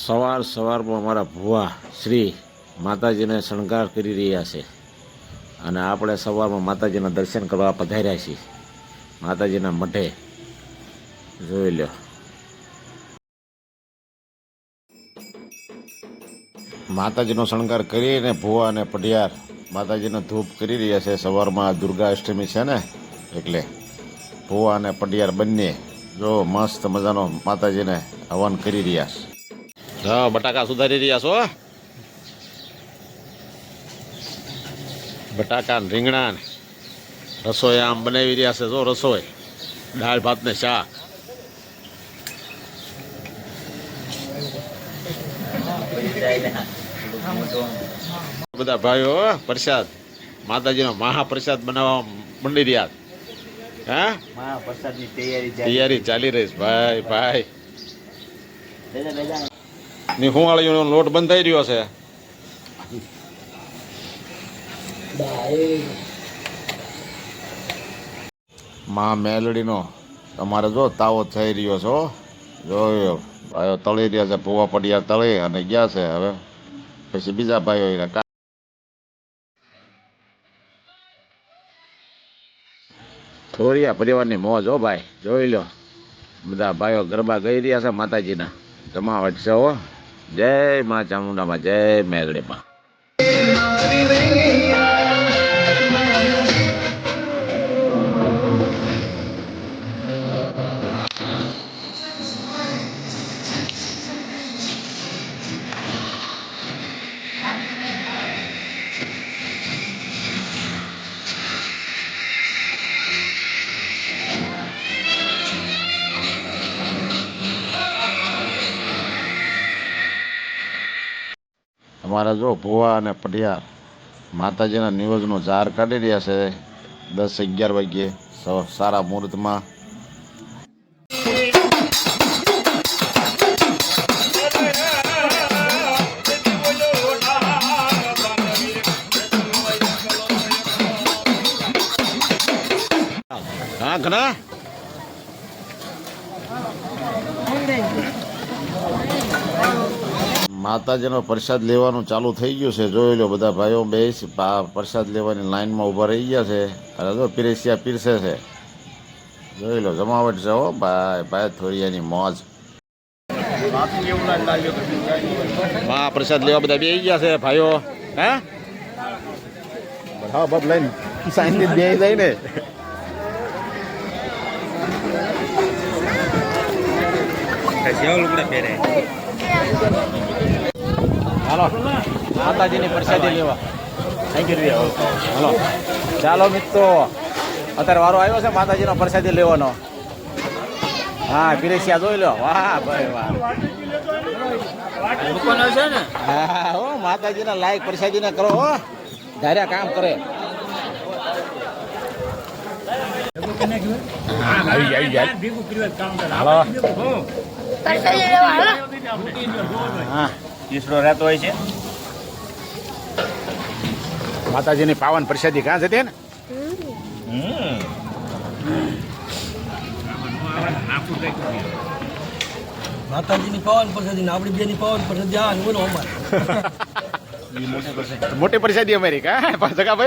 સવારમાં અમારા ભુવા શ્રી માતાજીને શણગાર કરી રહ્યા છે અને આપણે સવારમાં માતાજીના દર્શન કરવા પધાર્યા છીએ માતાજીના મઢે. જોઈ લો માતાજીનો શણગાર કરીને ભુવા અને પઢિયાર માતાજીનો ધૂપ કરી રહ્યા છે. સવારમાં દુર્ગા અષ્ટમી છે ને એટલે ભુવા અને પઢિયાર બંને જો મસ્ત મજાનો માતાજીને હવન કરી રહ્યા છે. હા, બટાકા સુધારી રહ્યા છો. બટાકા રીંગણા રસોઈ આમ બનાવી રહ્યા છે. જો રસોઈ દાળ ભાત ને શાક. બધા ભાઈઓ પ્રસાદ માતાજીનો મહાપ્રસાદ બનાવવા મંડી રહ્યા. હા, મહાપ્રસાદની તૈયારી ચાલી રહી છે. ભાઈ ની હુંવાળીનો લોટ બંધ થઈ રહ્યો છે. મા મેલડીનો તમારે જો તાવો થઈ રહ્યો છો. જોયો ભાઈઓ તળી રહ્યા છે. ભૂવા પડિયા તળી અને ગયા છે. હવે પછી બીજા ભાઈઓ થોરિયા પરિવારની મોજ. હો ભાઈ, જોઈ લો બધા ભાઈઓ ગરબા ગઈ રહ્યા છે. માતાજીના જમાવટ છે. હો, જય મા ચામુંડામાં, જય મેલડીમાં. અમારા જો ભુવા અને પઢિયાર માતાજીના નિવેદનો જાર કાઢી રહ્યા છે. 10-11 વાગ્યે સારા મુહૂર્તમાં. હા, ઘણા માતાજીનો પ્રસાદ લેવાનું ચાલુ થઈ ગયું છે. જોઈ લો બધા ભાઈઓ બેસી પ્રસાદ લેવાની લાઈનમાં ઊભા રહી ગયા છે. અને જો પીરસિયા પીરસે છે. જોઈ લો જમાવટ છે. હો ભાઈ થોરિયાની મોજ. હા, પ્રસાદ લેવા બધા બેસી ગયા છે ભાઈઓ. હા, હા, બબ લઈને સાઈનથી બે જાય ને. હાલો માતાજીની પ્રસાદી લેવા. હાલો ચાલો મિત્રો, અત્યારે વારો આવ્યો છે માતાજીનો પ્રસાદી લેવાનો. હા, પીરસિયા જોઈ લો. વાહ ભાઈ વાહ. હા હો, માતાજીના લાયક પ્રસાદીને કરો. હો, ધાર્યા કામ કરે. આવી જાય. હાલો હા, ઈસરો રહેતો હોય છે. માતાજીની પાવન પ્રસાદી કાં છે ને. માતાજીની પાવન પ્રસાદી આપણી બેની પાવન પ્રસાદી. હા, બોલો અમારે મોટી પ્રસાદી અમારી કા જગા ભાઈ.